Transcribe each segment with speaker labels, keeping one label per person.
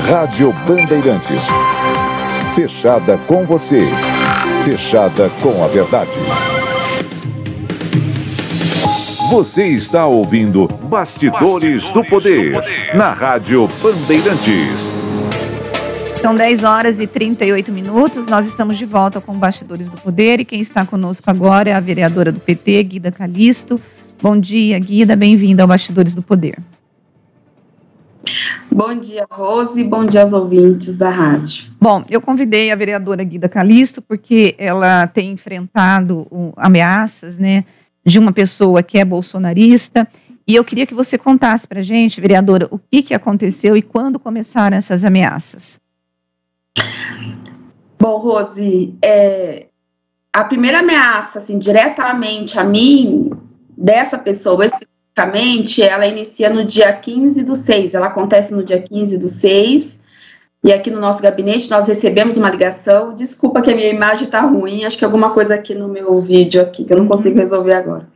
Speaker 1: Rádio Bandeirantes. Fechada com você. Fechada com a verdade. Você está ouvindo Bastidores do Poder, na Rádio Bandeirantes.
Speaker 2: São 10 horas e 38 minutos, nós estamos de volta com Bastidores do Poder e quem está conosco agora é a vereadora do PT, Guida Calisto. Bom dia, Guida, bem-vinda ao Bastidores do Poder.
Speaker 3: Bom dia, Rose, bom dia aos ouvintes da rádio.
Speaker 2: Bom, eu convidei a vereadora Guida Calisto porque ela tem enfrentado ameaças, né, de uma pessoa que é bolsonarista, e eu queria que você contasse para a gente, vereadora, o que aconteceu e quando começaram essas ameaças.
Speaker 3: Bom, Rose, a primeira ameaça, assim, diretamente a mim, dessa pessoa especificamente, ela inicia no dia 15/6, ela acontece no dia 15/6, e aqui no nosso gabinete nós recebemos uma ligação, desculpa que a minha imagem está ruim, acho que alguma coisa aqui no meu vídeo aqui, que eu não consigo resolver agora.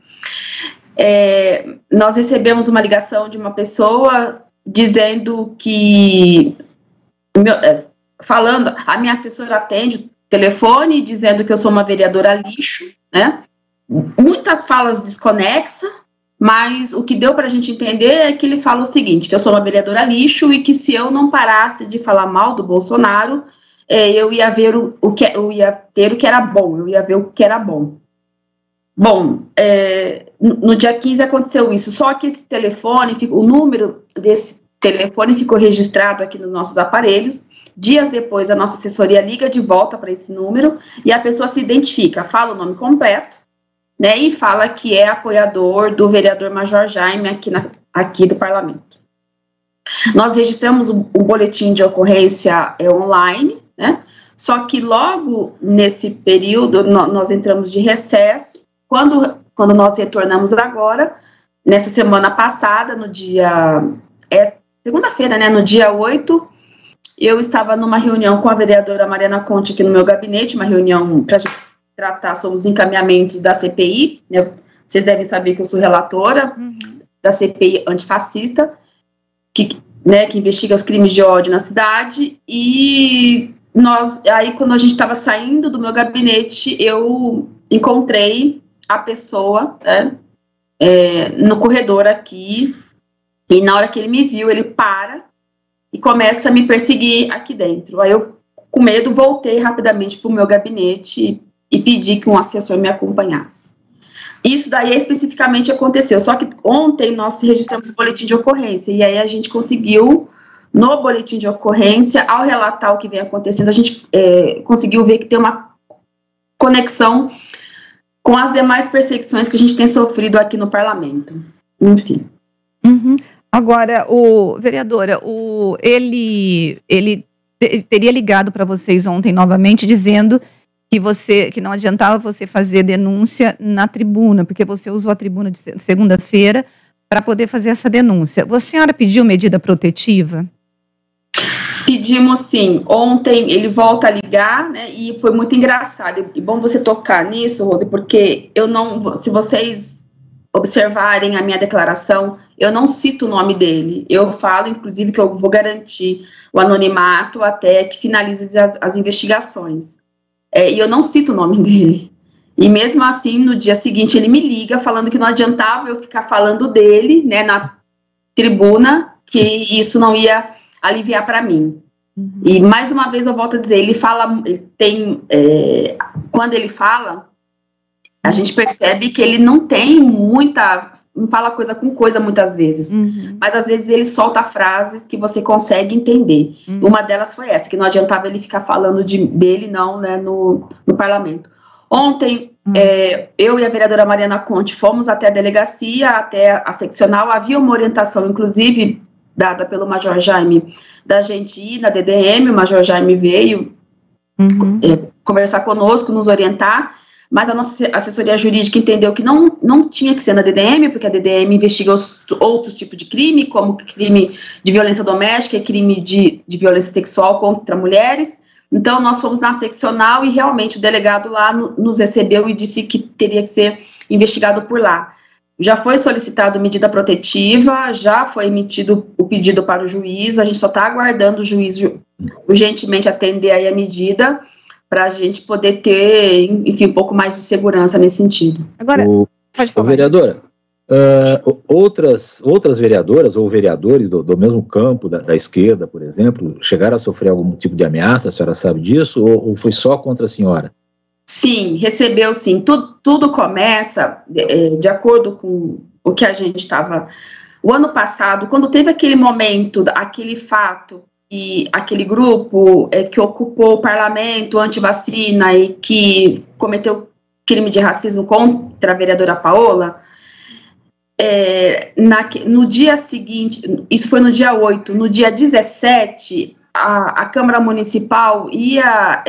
Speaker 3: Nós recebemos uma ligação de uma pessoa dizendo que... falando, a minha assessora atende o telefone dizendo que eu sou uma vereadora lixo, né? Muitas falas desconexas, mas o que deu para a gente entender é que ele fala o seguinte, que eu sou uma vereadora lixo e que se eu não parasse de falar mal do Bolsonaro, eu ia ver eu ia ter o que era bom, eu ia ver o que era bom. Bom, no dia 15 aconteceu isso, só que esse telefone, o número desse telefone ficou registrado aqui nos nossos aparelhos. Dias depois, a nossa assessoria liga de volta para esse número e a pessoa se identifica, fala o nome completo, né, e fala que é apoiador do vereador Major Jaime aqui do parlamento. Nós registramos o boletim de ocorrência online, né, só que logo nesse período nós entramos de recesso, quando nós retornamos agora, nessa semana passada, no dia... segunda-feira, né, no dia 8, eu estava numa reunião com a vereadora Mariana Conte aqui no meu gabinete, uma reunião para a gente tratar sobre os encaminhamentos da CPI, né? Vocês devem saber que eu sou relatora da CPI antifascista, que investiga os crimes de ódio na cidade, e aí quando a gente estava saindo do meu gabinete, eu encontrei a pessoa, né, no corredor aqui, e na hora que ele me viu, ele para e começa a me perseguir aqui dentro. Aí eu, com medo, voltei rapidamente para o meu gabinete e pedi que um assessor me acompanhasse. Isso daí especificamente aconteceu, só que ontem nós registramos o boletim de ocorrência, e aí a gente conseguiu, no boletim de ocorrência, ao relatar o que vem acontecendo, a gente conseguiu ver que tem uma conexão com as demais perseguições que a gente tem sofrido aqui no parlamento. Enfim.
Speaker 2: Agora, vereadora, ele teria ligado para vocês ontem novamente dizendo que não adiantava você fazer denúncia na tribuna, porque você usou a tribuna de segunda-feira para poder fazer essa denúncia. A senhora pediu medida protetiva?
Speaker 3: Pedimos sim. Ontem ele volta a ligar, né, e foi muito engraçado. E bom você tocar nisso, Rose, porque se vocês observarem a minha declaração, eu não cito o nome dele. Eu falo, inclusive, que eu vou garantir o anonimato até que finalize as investigações. E eu não cito o nome dele. E mesmo assim, no dia seguinte, ele me liga falando que não adiantava eu ficar falando dele, né, na tribuna, que isso não ia aliviar para mim. E mais uma vez eu volto a dizer, quando ele fala, a gente percebe que ele não fala coisa com coisa muitas vezes, mas às vezes ele solta frases que você consegue entender. Uma delas foi essa, que não adiantava ele ficar falando dele não, né, no parlamento. Ontem, eu e a vereadora Mariana Conte fomos até a delegacia, até a seccional, havia uma orientação, inclusive, dada pelo Major Jaime, da gente ir na DDM, o Major Jaime veio conversar conosco, nos orientar, mas a nossa assessoria jurídica entendeu que não tinha que ser na DDM, porque a DDM investiga outros tipos de crime, como crime de violência doméstica e crime de violência sexual contra mulheres. Então, nós fomos na seccional e realmente o delegado lá nos recebeu e disse que teria que ser investigado por lá. já foi solicitado medida protetiva, já foi emitido o pedido para o juiz, a gente só está aguardando o juiz urgentemente atender aí a medida, para a gente poder ter, enfim, um pouco mais de segurança nesse sentido.
Speaker 2: Agora, pode falar.
Speaker 4: Vereadora, outras vereadoras ou vereadores do mesmo campo da esquerda, por exemplo, chegaram a sofrer algum tipo de ameaça, a senhora sabe disso, ou foi só contra a senhora?
Speaker 3: Sim, recebeu sim. Tudo começa de acordo com o que a gente estava... O ano passado, quando teve aquele momento, aquele fato, e aquele grupo que ocupou o parlamento anti-vacina e que cometeu crime de racismo contra a vereadora Paola, no dia seguinte, isso foi no dia 8, no dia 17, a Câmara Municipal ia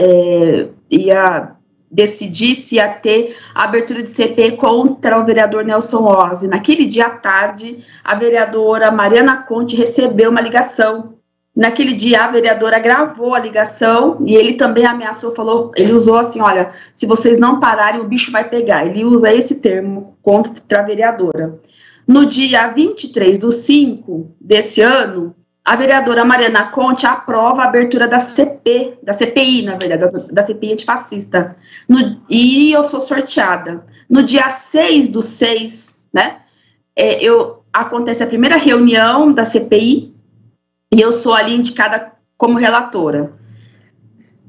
Speaker 3: decidir se ia ter a abertura de CP contra o vereador Nelson Ozzi. Naquele dia à tarde, a vereadora Mariana Conte recebeu uma ligação. Naquele dia, a vereadora gravou a ligação e ele também ameaçou, ele usou assim, olha, se vocês não pararem, o bicho vai pegar. Ele usa esse termo contra a vereadora. No dia 23/5 desse ano, a vereadora Mariana Conte aprova a abertura da CPI, na verdade, da CPI antifascista. E eu sou sorteada. No dia 6/6, né, acontece a primeira reunião da CPI, e eu sou ali indicada como relatora.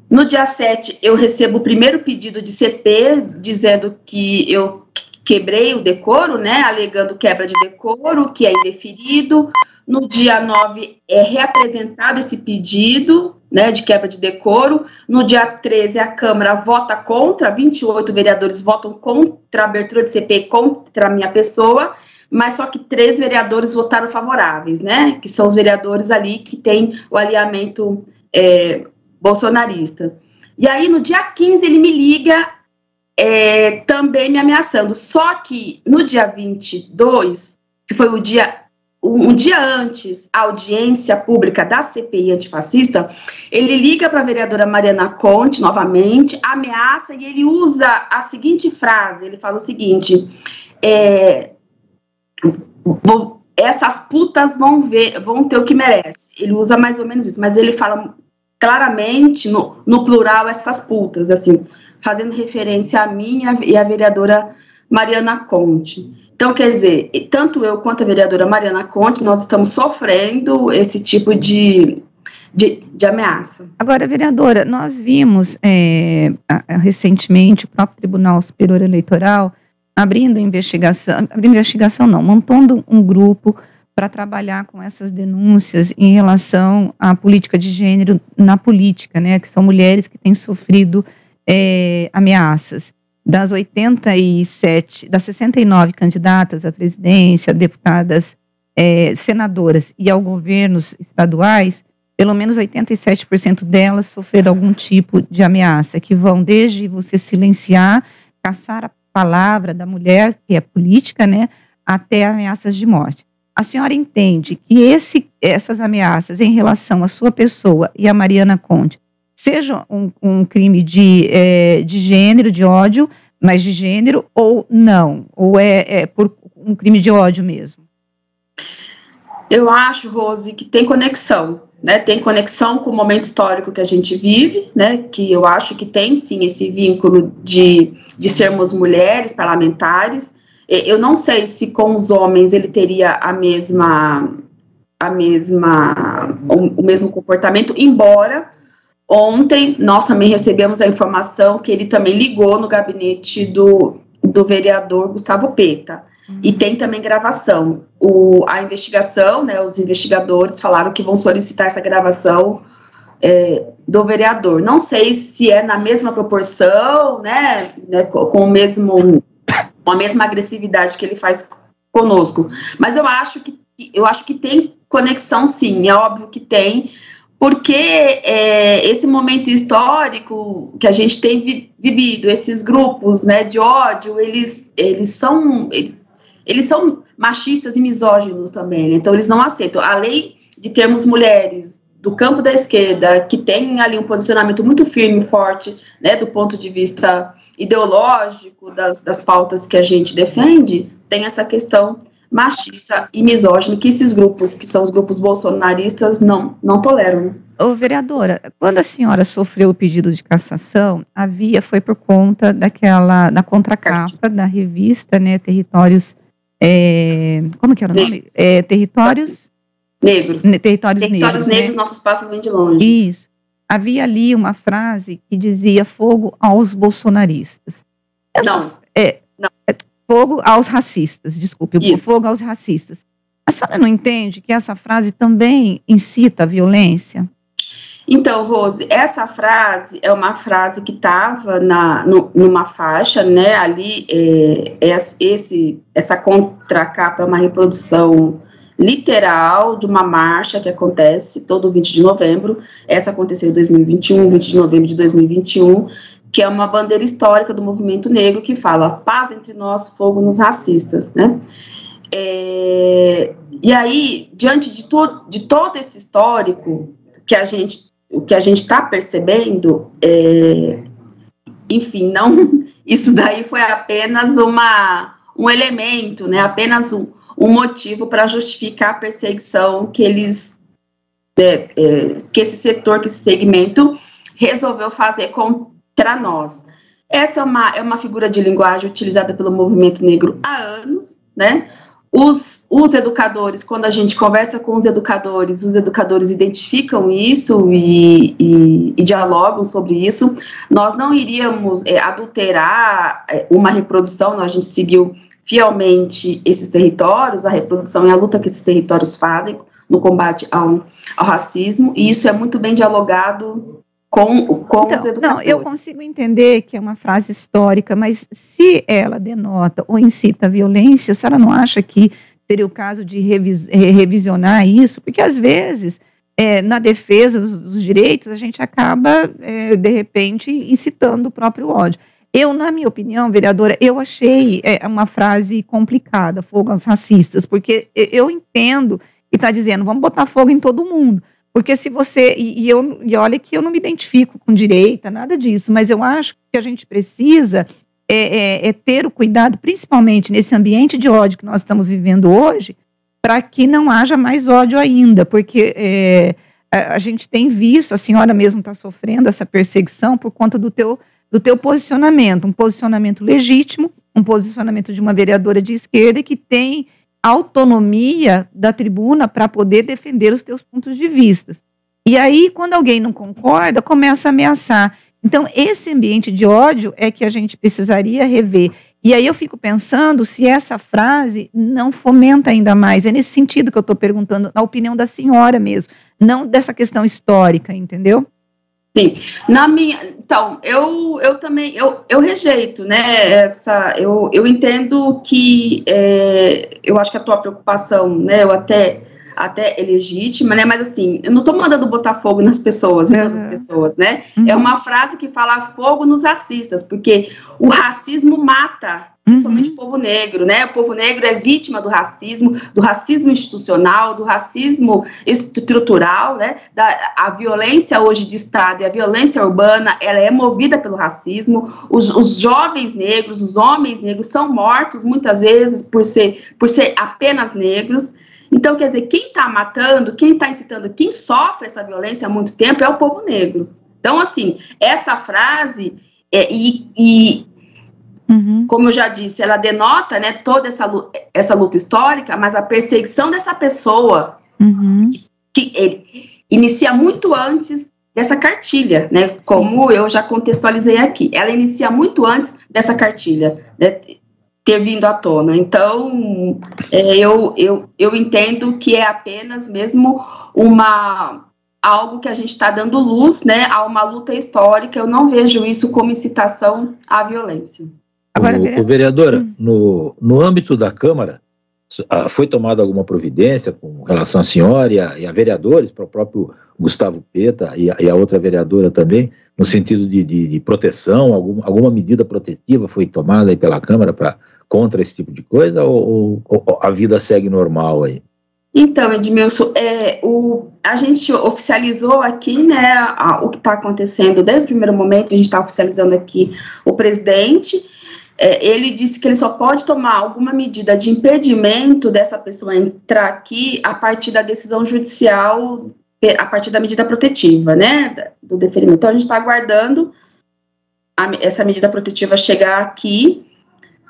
Speaker 3: No dia 7, eu recebo o primeiro pedido de CP, dizendo que eu quebrei o decoro, né, alegando quebra de decoro, que é indeferido. No dia 9, é reapresentado esse pedido, né, de quebra de decoro. No dia 13, a Câmara vota contra, 28 vereadores votam contra a abertura de CP contra a minha pessoa, mas só que 3 vereadores votaram favoráveis, né, que são os vereadores ali que têm o alinhamento bolsonarista. E aí, no dia 15, ele me liga, também me ameaçando, só que no dia 22, que foi um dia antes, a audiência pública da CPI antifascista, ele liga para a vereadora Mariana Conte, novamente, ameaça, e ele usa a seguinte frase, ele fala o seguinte, essas putas vão ter o que merece. Ele usa mais ou menos isso, mas ele fala claramente, no plural, essas putas, assim, fazendo referência a mim e a vereadora Mariana Conte. Então, quer dizer, tanto eu quanto a vereadora Mariana Conte, nós estamos sofrendo esse tipo de ameaça. Agora,
Speaker 2: vereadora, nós vimos recentemente o próprio Tribunal Superior Eleitoral montando um grupo para trabalhar com essas denúncias em relação à política de gênero na política, né, que são mulheres que têm sofrido ameaças. Das 69 candidatas à presidência, deputadas, senadoras e ao governos estaduais, pelo menos 87% delas sofreram algum tipo de ameaça, que vão desde você silenciar, caçar a palavra da mulher, que é política, né, até ameaças de morte. A senhora entende que essas ameaças em relação à sua pessoa e a Mariana Conte seja um crime de gênero, de ódio, mas de gênero, ou não? Ou é por um crime de ódio mesmo?
Speaker 3: Eu acho, Rose, que tem conexão, né? Tem conexão com o momento histórico que a gente vive, né? Que eu acho que tem, sim, esse vínculo de sermos mulheres parlamentares. Eu não sei se com os homens ele teria o mesmo comportamento, embora ontem nós também recebemos a informação que ele também ligou no gabinete do vereador Gustavo Peta. E tem também gravação. A investigação, né, os investigadores falaram que vão solicitar essa gravação do vereador. Não sei se é na mesma proporção, né, com a mesma agressividade que ele faz conosco. Mas eu acho que tem conexão, sim. É óbvio que tem, porque esse momento histórico que a gente tem vivido, esses grupos, né, de ódio, eles são machistas e misóginos também, né? Então eles não aceitam. Além de termos mulheres do campo da esquerda que têm ali um posicionamento muito firme e forte, né, do ponto de vista ideológico das pautas que a gente defende, tem essa questão machista e misógina, que esses grupos, que são os grupos bolsonaristas, não toleram.
Speaker 2: Ô, vereadora, quando a senhora sofreu o pedido de cassação, foi por conta da contracapa da revista, né, Territórios, como que era o nome? Territórios
Speaker 3: Negros.
Speaker 2: Territórios Negros,
Speaker 3: né? Nossos passos vêm de longe.
Speaker 2: Isso. Havia ali uma frase que dizia fogo aos bolsonaristas.
Speaker 3: Não.
Speaker 2: Fogo aos racistas, desculpe, fogo aos racistas. A senhora não entende que essa frase também incita a violência?
Speaker 3: Então, Rose, essa frase é uma frase que estava numa faixa, né, ali, essa contracapa é uma reprodução literal de uma marcha que acontece todo 20 de novembro, essa aconteceu em 2021, 20 de novembro de 2021, que é uma bandeira histórica do movimento negro que fala paz entre nós, fogo nos racistas, né? E aí, diante de todo esse histórico que a gente está percebendo, enfim, isso daí foi apenas um elemento, né? Apenas um motivo para justificar a perseguição que que esse setor, que esse segmento resolveu fazer contra nós. Essa é uma figura de linguagem utilizada pelo movimento negro há anos, né? Os educadores, quando a gente conversa com os educadores identificam isso e dialogam sobre isso. Nós não iríamos adulterar uma reprodução, a gente seguiu fielmente esses territórios, a reprodução e a luta que esses territórios fazem no combate ao racismo, e isso é muito bem dialogado com os educadores.
Speaker 2: Não, eu consigo entender que é uma frase histórica, mas se ela denota ou incita a violência, a senhora não acha que seria o caso de revisionar isso? Porque, às vezes, na defesa dos direitos, a gente acaba, de repente, incitando o próprio ódio. Na minha opinião, vereadora, eu achei uma frase complicada, fogo aos racistas, porque eu entendo que está dizendo, vamos botar fogo em todo mundo. Porque se você, e olha que eu não me identifico com direita, nada disso, mas eu acho que a gente precisa ter o cuidado, principalmente nesse ambiente de ódio que nós estamos vivendo hoje, para que não haja mais ódio ainda, porque a gente tem visto, a senhora mesmo está sofrendo essa perseguição por conta do teu posicionamento, um posicionamento legítimo, um posicionamento de uma vereadora de esquerda que tem autonomia da tribuna para poder defender os teus pontos de vista. E aí, quando alguém não concorda, começa a ameaçar. Então, esse ambiente de ódio é que a gente precisaria rever. E aí eu fico pensando se essa frase não fomenta ainda mais. É nesse sentido que eu estou perguntando, na opinião da senhora mesmo, não dessa questão histórica, entendeu?
Speaker 3: Sim, então, eu também, eu rejeito, né, eu entendo que, eu acho que a tua preocupação, né, até é legítima, né, mas assim, eu não estou mandando botar fogo nas pessoas, em todas as pessoas, né, é uma frase que fala fogo nos racistas, porque o racismo mata, principalmente o povo negro, né, o povo negro é vítima do racismo institucional, do racismo estrutural, né, a violência hoje de Estado e a violência urbana, ela é movida pelo racismo, os jovens negros, os homens negros são mortos muitas vezes por ser apenas negros. Então, quer dizer, quem está matando, quem está incitando, quem sofre essa violência há muito tempo é o povo negro. Então, assim, essa frase, como eu já disse, ela denota, né, toda essa luta histórica, mas a perseguição dessa pessoa, que inicia muito antes dessa cartilha, né, como eu já contextualizei aqui. Ela inicia muito antes dessa cartilha, né, ter vindo à tona. Então, eu entendo que é apenas mesmo algo que a gente está dando luz, né, a uma luta histórica. Eu não vejo isso como incitação à violência.
Speaker 4: Agora, vereadora, no âmbito da Câmara, foi tomada alguma providência com relação à senhora e a vereadores, para o próprio Gustavo Peta e a outra vereadora também, no sentido de proteção, alguma medida protetiva foi tomada aí pela Câmara contra esse tipo de coisa, ou a vida segue normal aí?
Speaker 3: Então, Edmilson, a gente oficializou aqui, né, o que está acontecendo desde o primeiro momento. A gente está oficializando aqui o presidente, ele disse que ele só pode tomar alguma medida de impedimento dessa pessoa entrar aqui a partir da decisão judicial, a partir da medida protetiva, né, do deferimento. Então, a gente está aguardando essa medida protetiva chegar aqui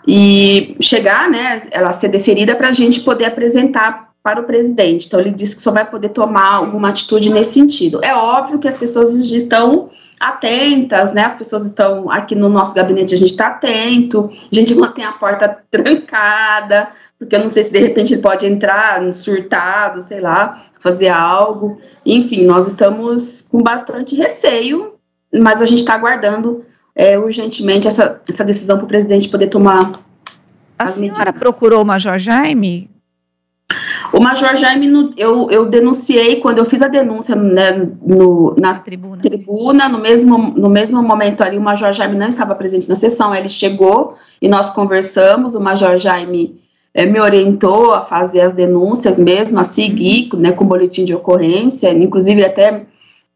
Speaker 3: e chegar, né, ela ser deferida para a gente poder apresentar para o presidente. Então, ele disse que só vai poder tomar alguma atitude nesse sentido. É óbvio que as pessoas estão atentas, né, as pessoas estão aqui no nosso gabinete, a gente está atento, a gente mantém a porta trancada, porque eu não sei se de repente ele pode entrar surtado, sei lá, fazer algo. Enfim, nós estamos com bastante receio, mas a gente está aguardando urgentemente essa decisão para o presidente poder tomar
Speaker 2: as medidas. A senhora procurou o Major Jaime?
Speaker 3: O Major Jaime, eu denunciei, quando eu fiz a denúncia, né, na tribuna, no mesmo momento ali, o Major Jaime não estava presente na sessão, ele chegou e nós conversamos, o Major Jaime me orientou a fazer as denúncias mesmo, a seguir, né, com o boletim de ocorrência, inclusive ele até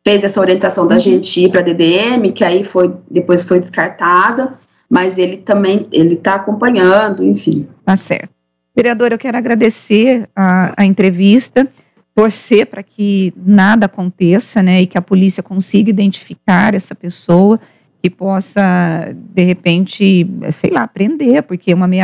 Speaker 3: fez essa orientação da gente ir para a DDM, que aí depois foi descartada, mas ele também, ele está acompanhando, enfim.
Speaker 2: Tá certo. Vereadora, eu quero agradecer a entrevista, torcer para que nada aconteça, né, e que a polícia consiga identificar essa pessoa, que possa, de repente, sei lá, prender, porque uma ameaça